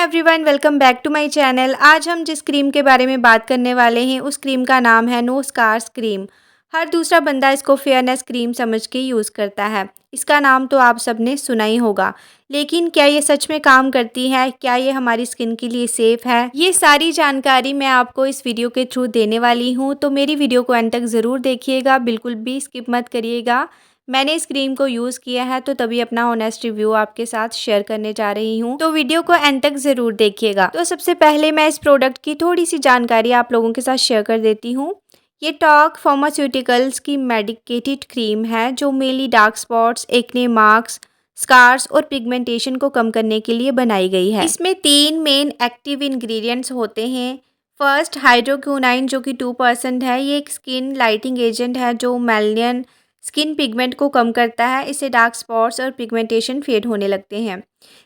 Everyone, welcome back to my channel. आज हम जिस क्रीम के बारे में बात करने वाले हैं उस क्रीम का नाम है नो स्कार्स क्रीम। हर दूसरा बंदा इसको फेयरनेस क्रीम समझ के यूज़ करता है। इसका नाम तो आप सबने सुना ही होगा, लेकिन क्या ये सच में काम करती है? क्या ये हमारी स्किन के लिए सेफ़ है? ये सारी जानकारी मैं आपको इस वीडियो के थ्रू देने वाली हूँ, तो मेरी वीडियो को एंड तक ज़रूर देखिएगा, बिल्कुल भी स्किप मत करिएगा। मैंने इस क्रीम को यूज़ किया है तो तभी अपना ऑनेस्ट रिव्यू आपके साथ शेयर करने जा रही हूँ, तो वीडियो को एंड तक ज़रूर देखिएगा। तो सबसे पहले मैं इस प्रोडक्ट की थोड़ी सी जानकारी आप लोगों के साथ शेयर कर देती हूँ। ये टॉक फार्मास्यूटिकल्स की मेडिकेटेड क्रीम है जो mainly dark spots, acne marks, scars और पिगमेंटेशन को कम करने के लिए बनाई गई है। इसमें 3 मेन एक्टिव इंग्रेडिएंट्स होते हैं। फर्स्ट, हाइड्रोक्विनोन जो कि 2% है। ये एक स्किन लाइटिंग एजेंट है जो मेलानिन स्किन पिगमेंट को कम करता है। इससे डार्क स्पॉट्स और पिगमेंटेशन फेड होने लगते हैं।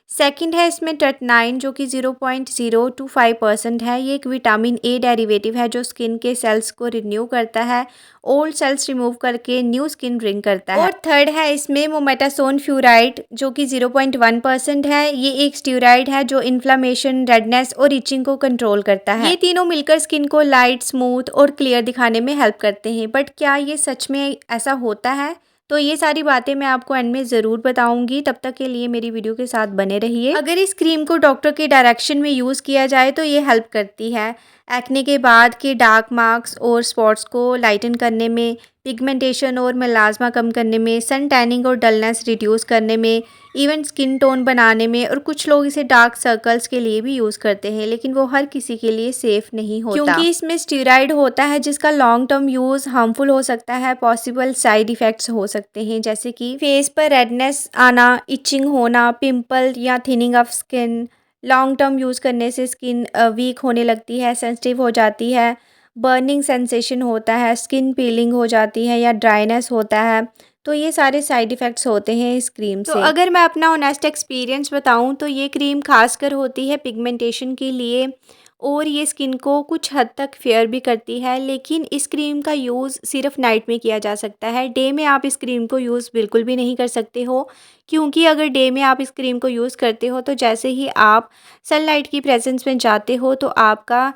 सेकंड है इसमें टेटनाइन जो कि 0.025% है। ये एक विटामिन ए डेरिवेटिव है जो स्किन के सेल्स को रिन्यू करता है, ओल्ड सेल्स रिमूव करके न्यू स्किन ब्रिंग करता है। और थर्ड है इसमें मोमेटासोन फ्यूराइड जो कि 0.1% है। ये एक स्टीरॉयड है जो इन्फ्लामेशन, रेडनेस और इचिंग को कंट्रोल करता है। ये तीनों मिलकर स्किन को लाइट, स्मूथ और क्लियर दिखाने में हेल्प करते हैं। बट क्या ये सच में ऐसा होता है? तो ये सारी बातें मैं आपको एंड में ज़रूर बताऊंगी। तब तक के लिए मेरी वीडियो के साथ बने रहिए। अगर इस क्रीम को डॉक्टर के डायरेक्शन में यूज़ किया जाए तो ये हेल्प करती है एक्ने के बाद के डार्क मार्क्स और स्पॉट्स को लाइटन करने में, पिगमेंटेशन और मेलास्मा कम करने में, सन टैनिंग और डलनेस रिड्यूस करने में, इवन स्किन टोन बनाने में। और कुछ लोग इसे डार्क सर्कल्स के लिए भी यूज़ करते हैं, लेकिन वो हर किसी के लिए सेफ़ नहीं होता क्योंकि इसमें स्टीरॉयड होता है जिसका लॉन्ग टर्म यूज़ हार्मफुल हो सकता है। पॉसिबल साइड इफ़ेक्ट्स हो सकते हैं जैसे कि फेस पर रेडनेस आना, इचिंग होना, पिंपल या thinning of skin. Long term use करने से स्किन वीक होने लगती है, सेंसिटिव हो जाती है, बर्निंग सेंसेशन होता है, स्किन पीलिंग हो जाती है या ड्राइनेस होता है। तो ये सारे साइड इफ़ेक्ट्स होते हैं इस क्रीम से। तो अगर मैं अपना ऑनेस्ट एक्सपीरियंस बताऊं तो ये क्रीम खासकर होती है पिगमेंटेशन के लिए, और ये स्किन को कुछ हद तक फेयर भी करती है। लेकिन इस क्रीम का यूज़ सिर्फ नाइट में किया जा सकता है। डे में आप इस क्रीम को यूज़ बिल्कुल भी नहीं कर सकते हो, क्योंकि अगर डे में आप इस क्रीम को यूज़ करते हो तो जैसे ही आप सनलाइट की प्रेजेंस में जाते हो तो आपका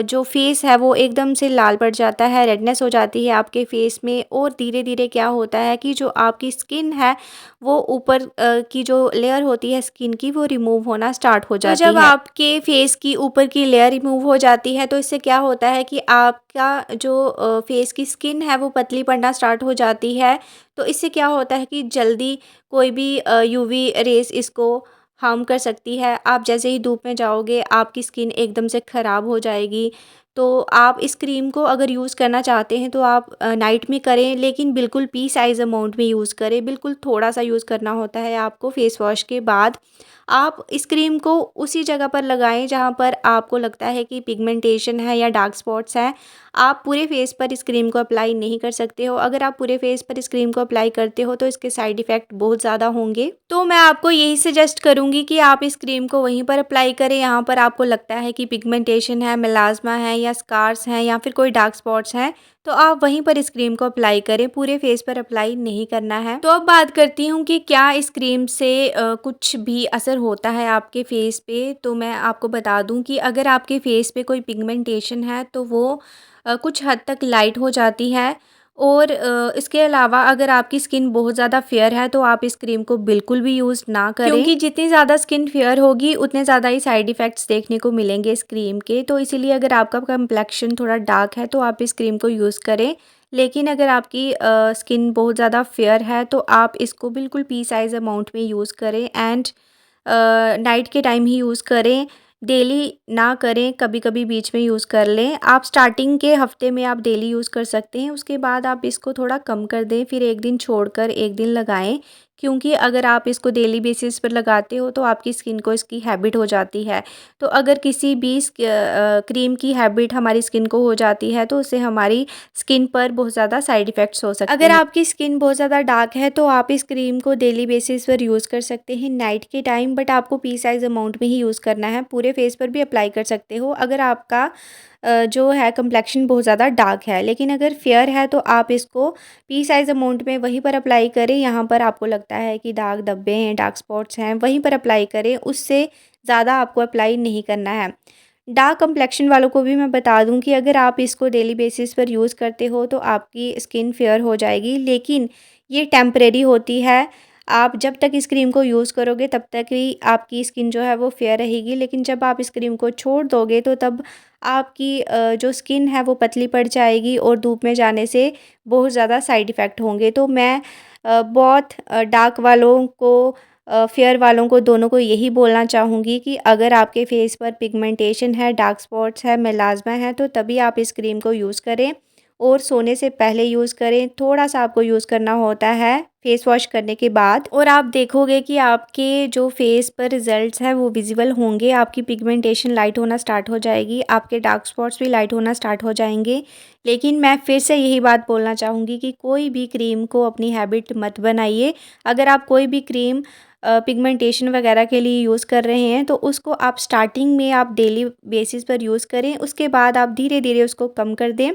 जो फेस है वो एकदम से लाल पड़ जाता है, रेडनेस हो जाती है आपके फेस में। और धीरे धीरे क्या होता है कि जो आपकी स्किन है वो ऊपर की जो लेयर होती है स्किन की वो रिमूव होना स्टार्ट हो जाती है। तो जब आपके फेस की ऊपर की लेयर रिमूव हो जाती है तो इससे क्या होता है कि आपका जो फेस की स्किन है वो पतली पड़ना स्टार्ट हो जाती है। तो इससे क्या होता है कि जल्दी कोई भी यूवी रेस इसको हार्म कर सकती है। आप जैसे ही धूप में जाओगे आपकी स्किन एकदम से ख़राब हो जाएगी। तो आप इस क्रीम को अगर यूज़ करना चाहते हैं तो आप नाइट में करें, लेकिन बिल्कुल पी साइज़ अमाउंट में यूज़ करें। बिल्कुल थोड़ा सा यूज़ करना होता है आपको फेस वॉश के बाद। आप इस क्रीम को उसी जगह पर लगाएं जहां पर आपको लगता है कि पिगमेंटेशन है या डार्क स्पॉट्स हैं। आप पूरे फेस पर इस क्रीम को अप्लाई नहीं कर सकते हो। अगर आप पूरे फेस पर इस क्रीम को अप्लाई करते हो तो इसके साइड इफ़ेक्ट बहुत ज़्यादा होंगे। तो मैं आपको यही सजेस्ट करूँगी कि आप इस क्रीम को वहीं पर अप्लाई करें यहाँ पर आपको लगता है कि पिगमेंटेशन है, मेलास्मा है या स्कार्स हैं या फिर कोई डार्क स्पॉट्स हैं, तो आप वहीं पर इस क्रीम को अप्लाई करें, पूरे फेस पर अप्लाई नहीं करना है। तो अब बात करती हूँ कि क्या इस क्रीम से कुछ भी असर होता है आपके फेस पे। तो मैं आपको बता दूँ कि अगर आपके फेस पे कोई पिगमेंटेशन है तो वो कुछ हद तक लाइट हो जाती है। और इसके अलावा अगर आपकी स्किन बहुत ज़्यादा फेयर है तो आप इस क्रीम को बिल्कुल भी यूज़ ना करें, क्योंकि जितनी ज़्यादा स्किन फेयर होगी उतने ज़्यादा ही साइड इफ़ेक्ट्स देखने को मिलेंगे इस क्रीम के। तो इसीलिए अगर आपका कम्प्लेक्शन थोड़ा डार्क है तो आप इस क्रीम को यूज़ करें। लेकिन अगर आपकी स्किन बहुत ज़्यादा फेयर है तो आप इसको बिल्कुल पी साइज़ अमाउंट में यूज़ करें एंड नाइट के टाइम ही यूज़ करें, डेली ना करें, कभी कभी बीच में यूज़ कर लें। आप स्टार्टिंग के हफ्ते में आप डेली यूज़ कर सकते हैं, उसके बाद आप इसको थोड़ा कम कर दें, फिर एक दिन छोड़कर एक दिन लगाएं। क्योंकि अगर आप इसको डेली बेसिस पर लगाते हो तो आपकी स्किन को इसकी हैबिट हो जाती है। तो अगर किसी भी क्रीम की हैबिट हमारी स्किन को हो जाती है तो उससे हमारी स्किन पर बहुत ज़्यादा साइड इफ़ेक्ट्स हो सकते हैं। अगर आपकी स्किन बहुत ज़्यादा डार्क है तो आप इस क्रीम को डेली बेसिस पर यूज़ कर सकते हैं नाइट के टाइम, बट आपको पी साइज़ अमाउंट में ही यूज़ करना है। पूरे फेस पर भी अप्लाई कर सकते हो। अगर आपका जो है कम्प्लेक्शन बहुत ज़्यादा डार्क है। लेकिन अगर फेयर है तो आप इसको पी साइज़ अमाउंट में वहीं पर अप्लाई करें, यहाँ पर आपको लगता है कि दाग धब्बे हैं, डार्क स्पॉट्स हैं, वहीं पर अप्लाई करें, उससे ज़्यादा आपको अप्लाई नहीं करना है। डार्क कम्प्लेक्शन वालों को भी मैं बता दूं कि अगर आप इसको डेली बेसिस पर यूज़ करते हो तो आपकी स्किन फेयर हो जाएगी, लेकिन ये टेम्परेरी होती है। आप जब तक इस क्रीम को यूज़ करोगे तब तक ही आपकी स्किन जो है वो फेयर रहेगी, लेकिन जब आप इस क्रीम को छोड़ दोगे तो तब आपकी जो स्किन है वो पतली पड़ जाएगी और धूप में जाने से बहुत ज़्यादा साइड इफ़ेक्ट होंगे। तो मैं बहुत डार्क वालों को फेयर वालों को दोनों को यही बोलना चाहूँगी कि अगर आपके फेस पर पिगमेंटेशन है, डार्क स्पॉट्स है, मेलाज़्मा है, तो तभी आप इस क्रीम को यूज़ करें और सोने से पहले यूज़ करें। थोड़ा-सा आपको यूज़ करना होता है फेस वॉश करने के बाद, और आप देखोगे कि आपके जो फेस पर रिज़ल्ट्स हैं वो विज़िबल होंगे। आपकी पिगमेंटेशन लाइट होना स्टार्ट हो जाएगी, आपके डार्क स्पॉट्स भी लाइट होना स्टार्ट हो जाएँगे। लेकिन मैं फिर से यही बात बोलना चाहूँगी कि कोई भी क्रीम को अपनी हैबिट मत बनाइए। अगर आप कोई भी क्रीम पिगमेंटेशन वगैरह के लिए यूज़ कर रहे हैं तो उसको आप स्टार्टिंग में आप डेली बेसिस पर यूज़ करें, उसके बाद आप धीरे-धीरे उसको कम कर दें,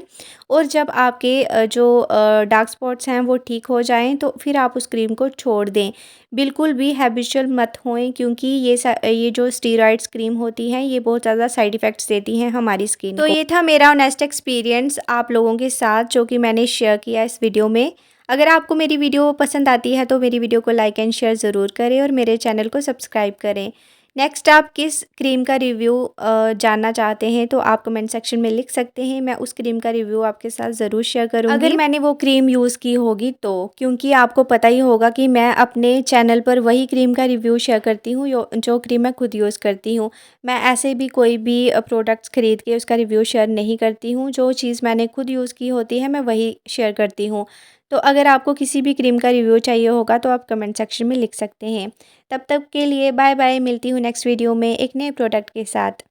और जब आपके जो डार्क स्पॉट्स हैं वो ठीक हो जाएँ तो फिर आप उस क्रीम को छोड़ दें। बिल्कुल भी हैबिचुअल मत होएँ, क्योंकि ये जो स्टेरॉइड्स क्रीम होती हैं ये बहुत ज़्यादा साइड इफ़ेक्ट्स देती हैं हमारी स्किन को। तो ये था मेरा ऑनेस्ट एक्सपीरियंस आप लोगों के साथ, जो कि मैंने शेयर किया इस वीडियो में। अगर आपको मेरी वीडियो पसंद आती है तो मेरी वीडियो को लाइक एंड शेयर ज़रूर करें और मेरे चैनल को सब्सक्राइब करें। नेक्स्ट आप किस क्रीम का रिव्यू जानना चाहते हैं तो आप कमेंट सेक्शन में लिख सकते हैं, मैं उस क्रीम का रिव्यू आपके साथ ज़रूर शेयर करूँगी अगर मैंने वो क्रीम यूज़ की होगी तो, क्योंकि आपको पता ही होगा कि मैं अपने चैनल पर वही क्रीम का रिव्यू शेयर करती हूँ जो क्रीम मैं खुद यूज़ करती हूँ। मैं ऐसे भी कोई भी प्रोडक्ट्स खरीद के उसका रिव्यू शेयर नहीं करती हूँ। जो चीज़ मैंने खुद यूज़ की होती है मैं वही शेयर करती हूँ। तो अगर आपको किसी भी क्रीम का रिव्यू चाहिए होगा तो आप कमेंट सेक्शन में लिख सकते हैं। तब तक के लिए बाय बाय, मिलती हूँ नेक्स्ट वीडियो में एक नए प्रोडक्ट के साथ।